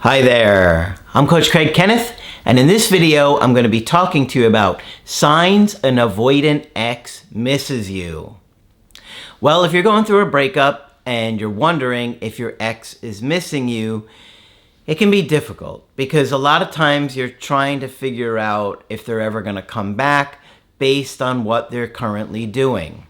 Hi there, I'm Coach Kenneth, and in this video I'm going to be talking to you about signs an avoidant ex misses you. Well, if you're going through a breakup and you're wondering if your ex is missing you, it can be difficult because a lot of times you're trying to figure out if they're ever going to come back based on what they're currently doing.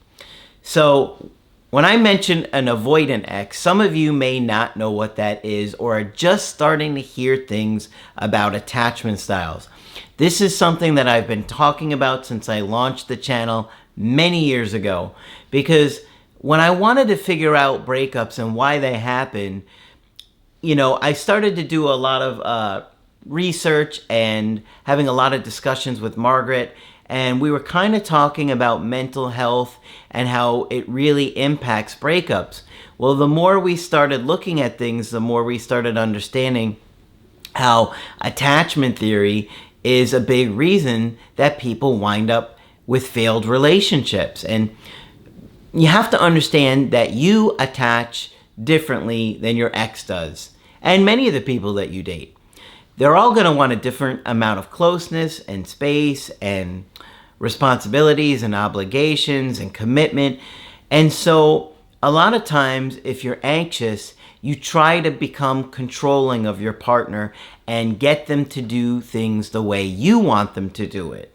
So when I mention an avoidant ex, some of you may not know what that is or are just starting to hear things about attachment styles. This is something that I've been talking about since I launched the channel many years ago, because when I wanted to figure out breakups and why they happen, I started to do a lot of research and having a lot of discussions with Margaret, and we were kind of talking about mental health and how it really impacts breakups. Well, the more we started looking at things, the more we started understanding how attachment theory is a big reason that people wind up with failed relationships. And you have to understand that you attach differently than your ex does, and many of the people that you date. They're all going to want a different amount of closeness and space and responsibilities and obligations and commitment. And so a lot of times if you're anxious, you try to become controlling of your partner and get them to do things the way you want them to do it,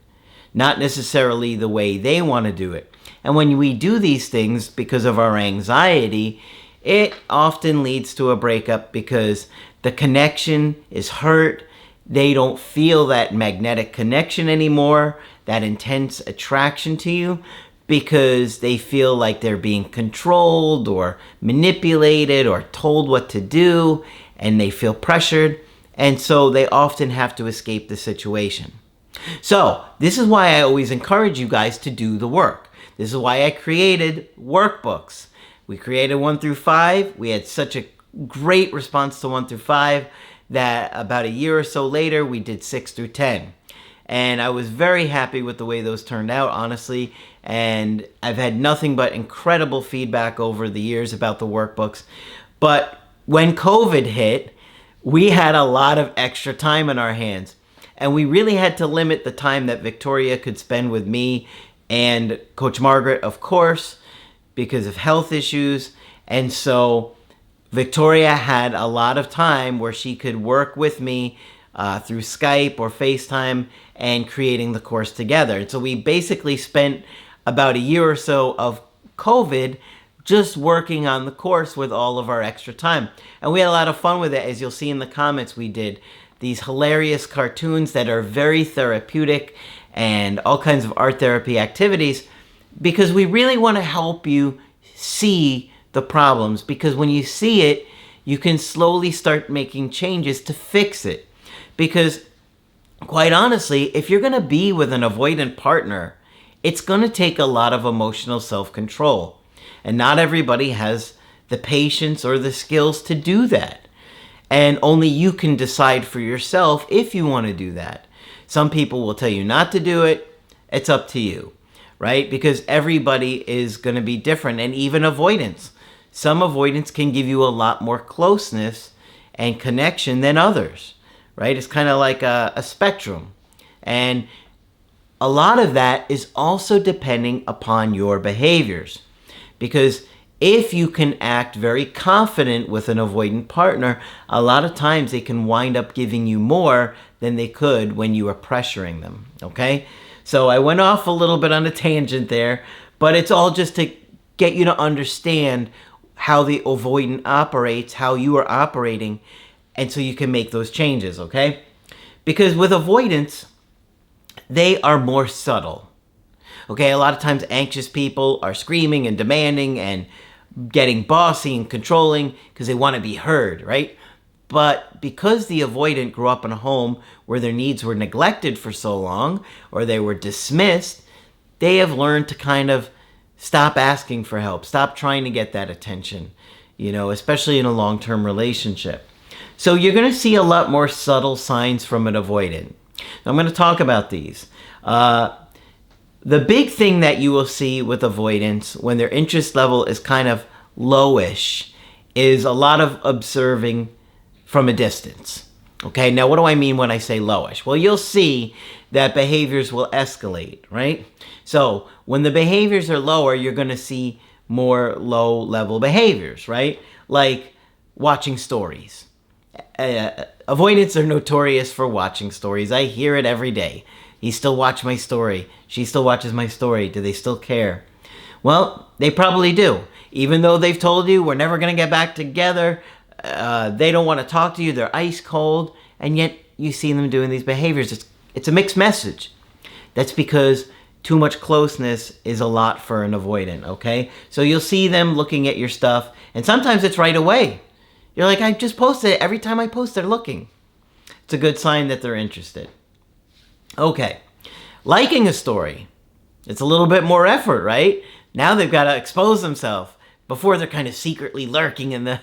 not necessarily the way they want to do it. And when we do these things because of our anxiety, it often leads to a breakup because the connection is hurt. They don't feel that magnetic connection anymore, that intense attraction to you, because they feel like they're being controlled or manipulated or told what to do, and they feel pressured, and so they often have to escape the situation. So this is why I always encourage you guys to do the work. This is why I created workbooks. We created 1 through 5. We had such a great response to 1 through 5 that about a year or so later we did 6 through 10. And I was very happy with the way those turned out, honestly. And I've had nothing but incredible feedback over the years about the workbooks. But when COVID hit, we had a lot of extra time on our hands. And we really had to limit the time that Victoria could spend with me and Coach Margaret, of course, because of health issues. And so Victoria had a lot of time where she could work with me through Skype or FaceTime and creating the course together. And so we basically spent about a year or so of COVID just working on the course with all of our extra time. And we had a lot of fun with it. As you'll see in the comments, we did these hilarious cartoons that are very therapeutic and all kinds of art therapy activities, because we really want to help you see the problems, because when you see it, you can slowly start making changes to fix it. Because quite honestly, if you're going to be with an avoidant partner, it's going to take a lot of emotional self-control. And not everybody has the patience or the skills to do that. And only you can decide for yourself if you want to do that. Some people will tell you not to do it. It's up to you, right? Because everybody is going to be different, and even avoidance. Some avoidance can give you a lot more closeness and connection than others, right? It's kind of like a spectrum. And a lot of that is also depending upon your behaviors. Because if you can act very confident with an avoidant partner, a lot of times they can wind up giving you more than they could when you were pressuring them, okay? So I went off a little bit on a tangent there, but it's all just to get you to understand how the avoidant operates, how you are operating, and so you can make those changes, okay? Because with avoidance, they are more subtle, okay? A lot of times anxious people are screaming and demanding and getting bossy and controlling because they want to be heard, right? But because the avoidant grew up in a home where their needs were neglected for so long, or they were dismissed, they have learned to kind of stop asking for help, stop trying to get that attention, especially in a long-term relationship. So you're going to see a lot more subtle signs from an avoidant. Now, I'm going to talk about these. The big thing that you will see with avoidance when their interest level is kind of lowish is a lot of observing from a distance. Okay, now what do I mean when I say lowish? Well, you'll see that behaviors will escalate, right? So when the behaviors are lower, you're going to see more low-level behaviors, right? Like watching stories. Avoidants are notorious for watching stories. I hear it every day. He still watched my story. She still watches my story. Do they still care? Well, they probably do. Even though they've told you we're never going to get back together, they don't want to talk to you, they're ice cold, and yet you see them doing these behaviors. It's a mixed message. That's because too much closeness is a lot for an avoidant, okay? So you'll see them looking at your stuff, and sometimes it's right away. You're like, I just posted it. Every time I post, they're looking. It's a good sign that they're interested. Okay, liking a story. It's a little bit more effort, right? Now they've got to expose themselves. Before, they're kind of secretly lurking in the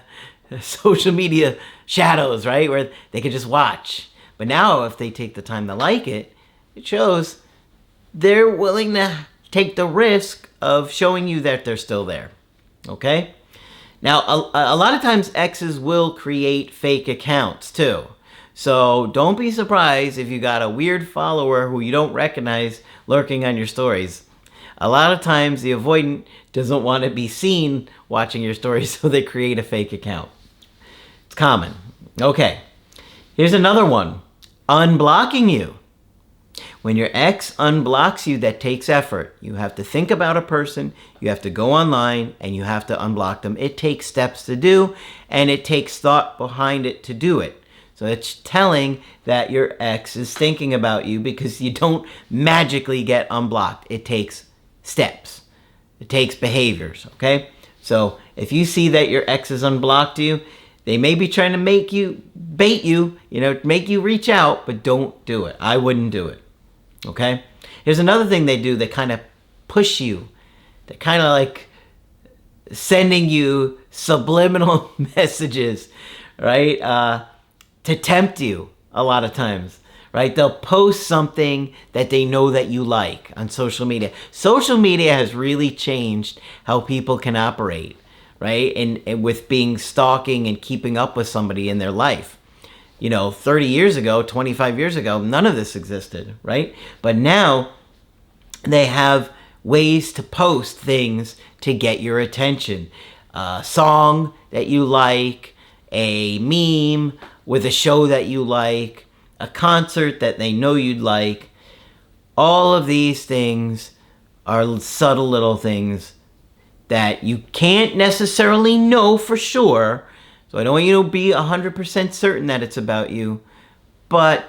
social media shadows, right? Where they could just watch. But now if they take the time to like it, it shows they're willing to take the risk of showing you that they're still there, okay? Now, a lot of times exes will create fake accounts too. So don't be surprised if you got a weird follower who you don't recognize lurking on your stories. A lot of times the avoidant doesn't want to be seen watching your stories, so they create a fake account. It's common. Okay, here's another one. Unblocking you. When your ex unblocks you, that takes effort. You have to think about a person, you have to go online, and you have to unblock them. It takes steps to do, and it takes thought behind it to do it. So it's telling that your ex is thinking about you, because you don't magically get unblocked. It takes steps. It takes behaviors, okay? So if you see that your ex has unblocked you, they may be trying to bait you, make you reach out, but don't do it. I wouldn't do it, okay? Here's another thing they do. They kind of push you. They're kind of like sending you subliminal messages, right? To tempt you a lot of times, right? They'll post something that they know that you like on social media. Social media has really changed how people can operate, right? And with being stalking and keeping up with somebody in their life. 30 years ago, 25 years ago, none of this existed, right? But now they have ways to post things to get your attention. A song that you like, a meme with a show that you like, a concert that they know you'd like. All of these things are subtle little things that you can't necessarily know for sure. So I don't want you to be 100% certain that it's about you, but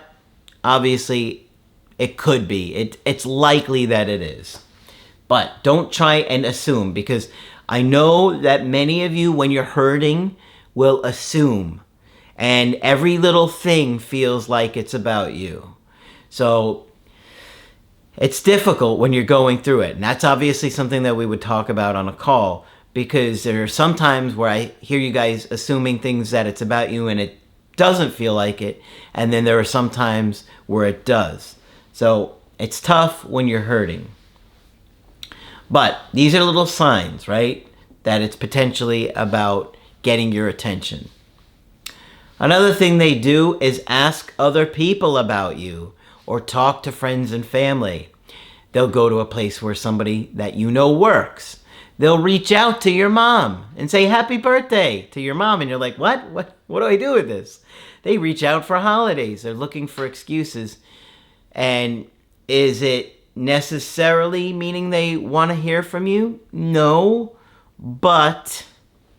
obviously it could be. It's likely that it is. But don't try and assume, because I know that many of you, when you're hurting, will assume. And every little thing feels like it's about you. So it's difficult when you're going through it. And that's obviously something that we would talk about on a call, because there are some times where I hear you guys assuming things that it's about you and it doesn't feel like it. And then there are some times where it does. So it's tough when you're hurting. But these are little signs, right? That it's potentially about getting your attention. Another thing they do is ask other people about you or talk to friends and family. They'll go to a place where somebody that you know works. They'll reach out to your mom and say happy birthday to your mom, and you're like, what do I do with this? They reach out for holidays. They're looking for excuses. And is it necessarily meaning they want to hear from you? No, but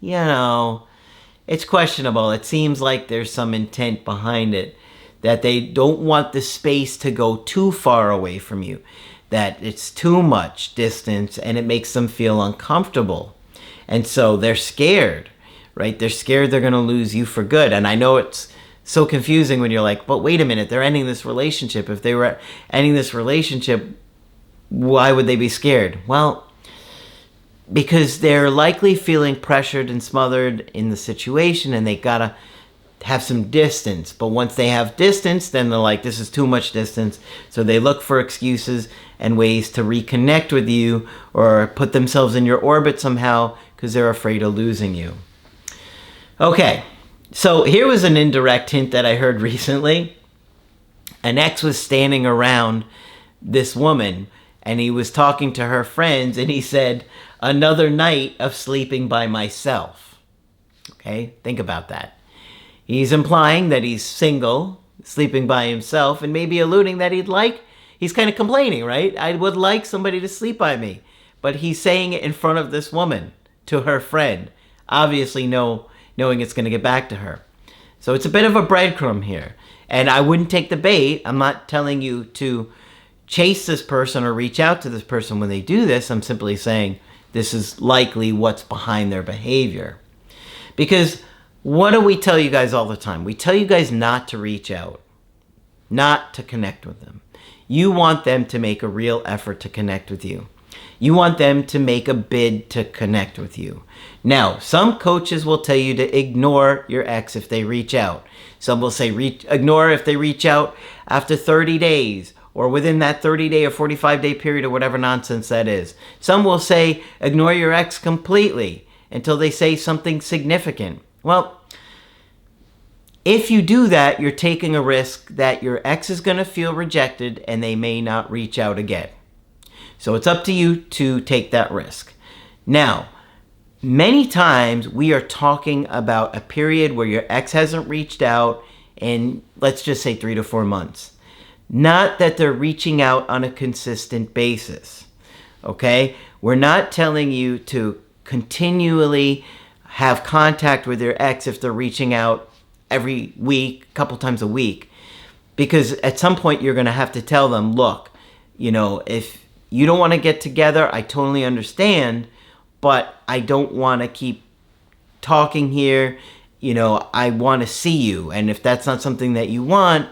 it's questionable. It seems like there's some intent behind it, that they don't want the space to go too far away from you, that it's too much distance and it makes them feel uncomfortable. And so they're scared, right? They're scared they're going to lose you for good. And I know it's so confusing when you're like, but wait a minute, they're ending this relationship. If they were ending this relationship, why would they be scared? Well, because they're likely feeling pressured and smothered in the situation, and they gotta have some distance. But once they have distance, then they're like, this is too much distance. So they look for excuses and ways to reconnect with you or put themselves in your orbit somehow, because they're afraid of losing you. Okay, So here was an indirect hint that I heard recently. An ex was standing around this woman and he was talking to her friends and he said, "Another night of sleeping by myself." Okay, think about that. He's implying that he's single, sleeping by himself, and maybe alluding that he's kind of complaining, right? I would like somebody to sleep by me. But he's saying it in front of this woman to her friend, obviously knowing it's going to get back to her. So it's a bit of a breadcrumb here. And I wouldn't take the bait. I'm not telling you to chase this person or reach out to this person when they do this. I'm simply saying this is likely what's behind their behavior. Because what do we tell you guys all the time? We tell you guys not to reach out, not to connect with them. You want them to make a real effort to connect with you. You want them to make a bid to connect with you. Now, some coaches will tell you to ignore your ex if they reach out. Some will say ignore if they reach out after 30 days or within that 30-day or 45-day period or whatever nonsense that is. Some will say ignore your ex completely until they say something significant. Well, if you do that, you're taking a risk that your ex is going to feel rejected and they may not reach out again. So it's up to you to take that risk. Now, many times we are talking about a period where your ex hasn't reached out in, let's just say, 3 to 4 months. Not that they're reaching out on a consistent basis, okay? We're not telling you to continually have contact with your ex if they're reaching out every week, a couple times a week, because at some point you're going to have to tell them, look, if you don't want to get together, I totally understand, but I don't want to keep talking here. I want to see you. And if that's not something that you want,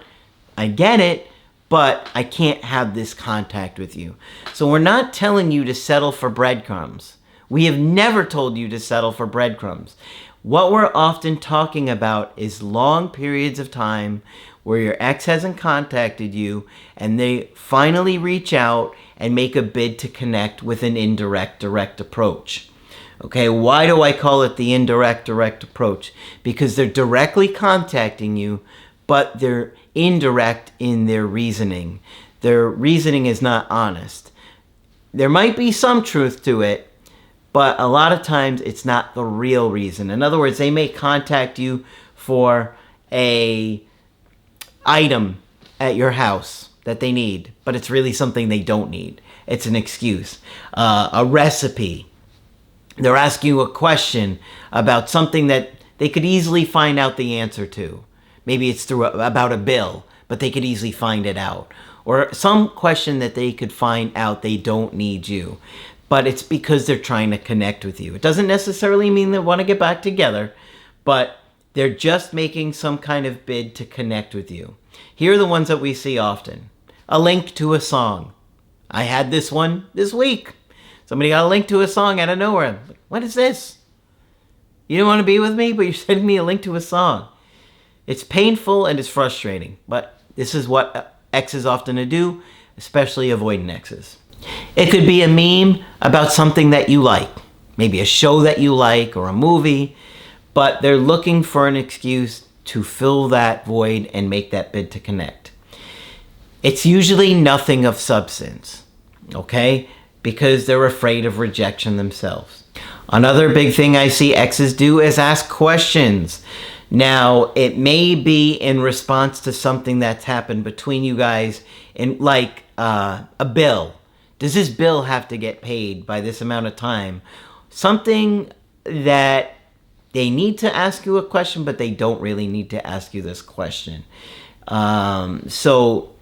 I get it, but I can't have this contact with you. So we're not telling you to settle for breadcrumbs. We have never told you to settle for breadcrumbs. What we're often talking about is long periods of time where your ex hasn't contacted you and they finally reach out and make a bid to connect with an indirect, direct approach. Okay, why do I call it the indirect, direct approach? Because they're directly contacting you, but they're indirect in their reasoning. Their reasoning is not honest. There might be some truth to it, but a lot of times it's not the real reason. In other words, they may contact you for a item at your house that they need, but it's really something they don't need. It's an excuse. A recipe. They're asking you a question about something that they could easily find out the answer to. Maybe it's about a bill, but they could easily find it out. Or some question that they could find out they don't need you. But it's because they're trying to connect with you. It doesn't necessarily mean they want to get back together, but they're just making some kind of bid to connect with you. Here are the ones that we see often. A link to a song. I had this one this week. Somebody got a link to a song out of nowhere. I'm like, what is this? You don't want to be with me, but you're sending me a link to a song. It's painful and it's frustrating, but this is what exes often do, especially avoidant exes. It could be a meme about something that you like, maybe a show that you like or a movie, but they're looking for an excuse to fill that void and make that bid to connect. It's usually nothing of substance, okay? Because they're afraid of rejection themselves. Another big thing I see exes do is ask questions. Now, it may be in response to something that's happened between you guys, in like a bill. Does this bill have to get paid by this amount of time? Something that they need to ask you a question, but they don't really need to ask you this question. So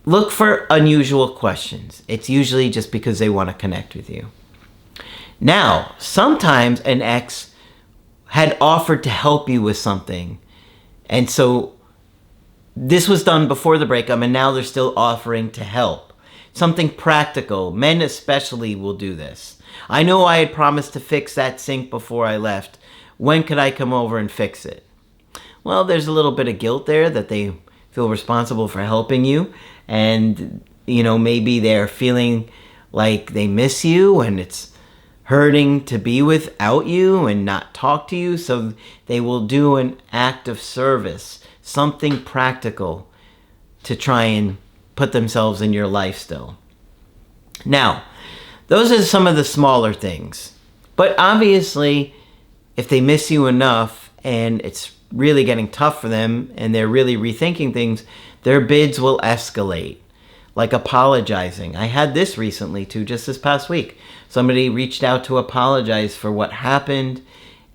look for unusual questions. It's usually just because they want to connect with you. Now, sometimes an ex had offered to help you with something. And so this was done before the breakup, and now they're still offering to help. Something practical. Men especially will do this. I know I had promised to fix that sink before I left. When could I come over and fix it? Well, there's a little bit of guilt there that they feel responsible for helping you. And, maybe they're feeling like they miss you and it's hurting to be without you and not talk to you, so they will do an act of service, something practical to try and put themselves in your life still. Now, those are some of the smaller things. But obviously, if they miss you enough and it's really getting tough for them and they're really rethinking things, their bids will escalate. Like apologizing. I had this recently too, just this past week. Somebody reached out to apologize for what happened.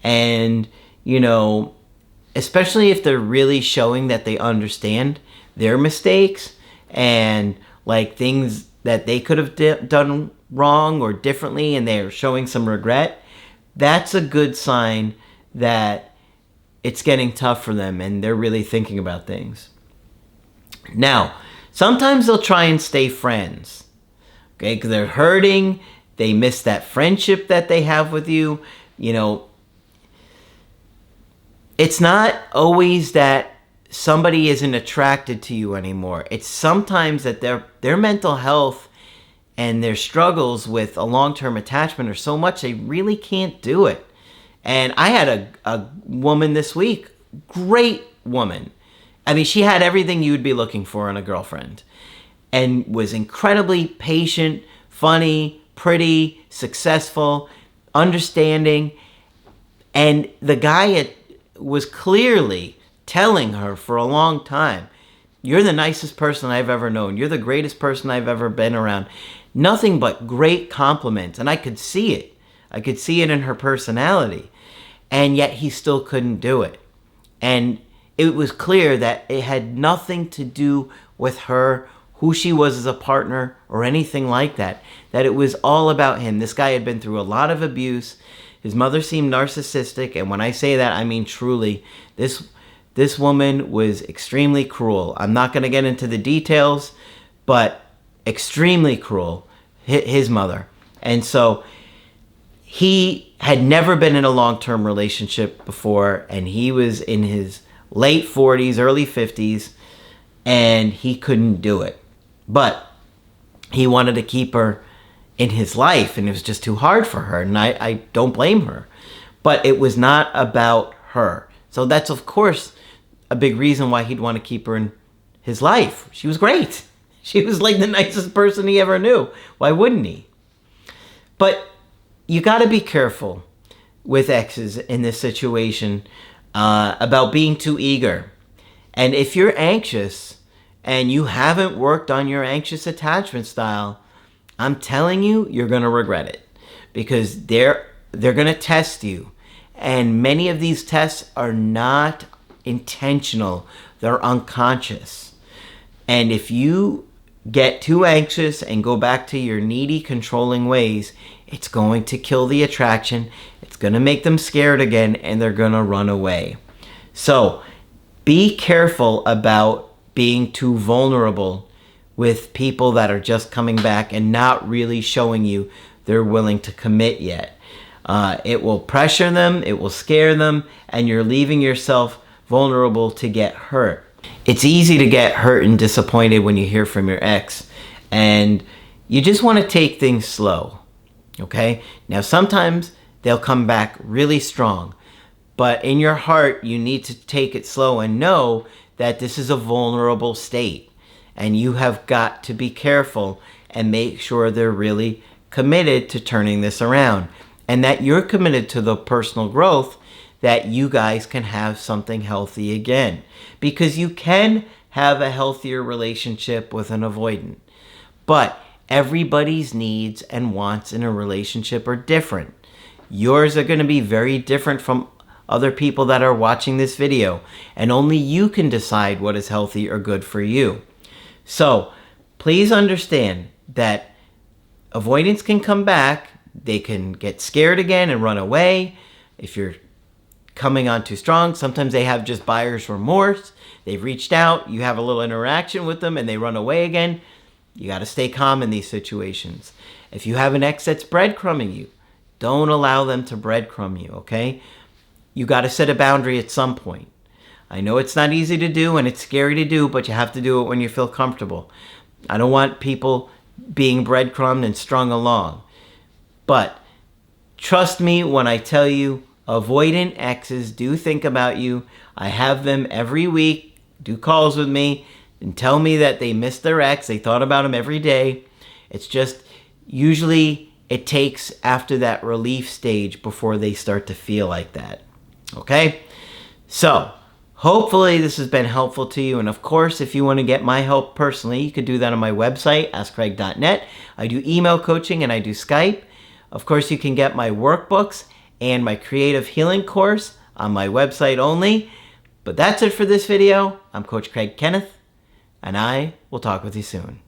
And, you know, especially if they're really showing that they understand their mistakes and like things that they could have done wrong or differently, and they're showing some regret, that's a good sign that it's getting tough for them and they're really thinking about things. Now, sometimes they'll try and stay friends, okay, because they're hurting, they miss that friendship that they have with you. You know, it's not always that somebody isn't attracted to you anymore. It's sometimes that their mental health and their struggles with a long-term attachment are so much they really can't do it. And I had a woman this week, great woman. I mean, she had everything you'd be looking for in a girlfriend and was incredibly patient, funny, pretty, successful, understanding. And the guy was clearly telling her for a long time, "You're the nicest person I've ever known. You're the greatest person I've ever been around." Nothing but great compliments. And I could see it. I could see it in her personality. And yet he still couldn't do it. And it was clear that it had nothing to do with her, who she was as a partner, or anything like that. That it was all about him. This guy had been through a lot of abuse. His mother seemed narcissistic. And when I say that, I mean truly. This woman was extremely cruel. I'm not going to get into the details, but extremely cruel, his mother. And so he had never been in a long-term relationship before, and he was in his late 40s, early 50s, and he couldn't do it. But he wanted to keep her in his life, and it was just too hard for her, and I don't blame her. But it was not about her. So that's, of course, a big reason why he'd want to keep her in his life. She was great. She was like the nicest person he ever knew. Why wouldn't he? But you got to be careful with exes in this situation about being too eager. And if you're anxious and you haven't worked on your anxious attachment style, I'm telling you, you're going to regret it, because they're going to test you. And many of these tests are not intentional. They're unconscious. And if you get too anxious and go back to your needy, controlling ways, it's going to kill the attraction. It's going to make them scared again, and they're going to run away. So be careful about being too vulnerable with people that are just coming back and not really showing you they're willing to commit yet. It will pressure them, it will scare them, and you're leaving yourself vulnerable to get hurt. It's easy to get hurt and disappointed when you hear from your ex, and you just want to take things slow, okay? Now, sometimes they'll come back really strong, but in your heart, you need to take it slow and know that this is a vulnerable state, and you have got to be careful and make sure they're really committed to turning this around, and that you're committed to the personal growth, that you guys can have something healthy again. Because you can have a healthier relationship with an avoidant. But everybody's needs and wants in a relationship are different. Yours are going to be very different from other people that are watching this video. And only you can decide what is healthy or good for you. So please understand that avoidance can come back. They can get scared again and run away. If you're coming on too strong, sometimes they have just buyer's remorse. They've reached out, you have a little interaction with them, and they run away again. You got to stay calm in these situations. If you have an ex that's breadcrumbing you, don't allow them to breadcrumb you, okay? You got to set a boundary at some point. I know it's not easy to do and it's scary to do, but you have to do it when you feel comfortable. I don't want people being breadcrumbed and strung along. But Trust me when I tell you, avoidant exes do think about you. I have them every week, do calls with me, and tell me that they missed their ex. They thought about him every day. It's just, usually it takes after that relief stage before they start to feel like that. Okay? So, hopefully this has been helpful to you. And of course, if you want to get my help personally, you could do that on my website, askcraig.net. I do email coaching and I do Skype. Of course, you can get my workbooks and my creative healing course on my website only. But that's it for this video. I'm Coach Craig Kenneth, and I will talk with you soon.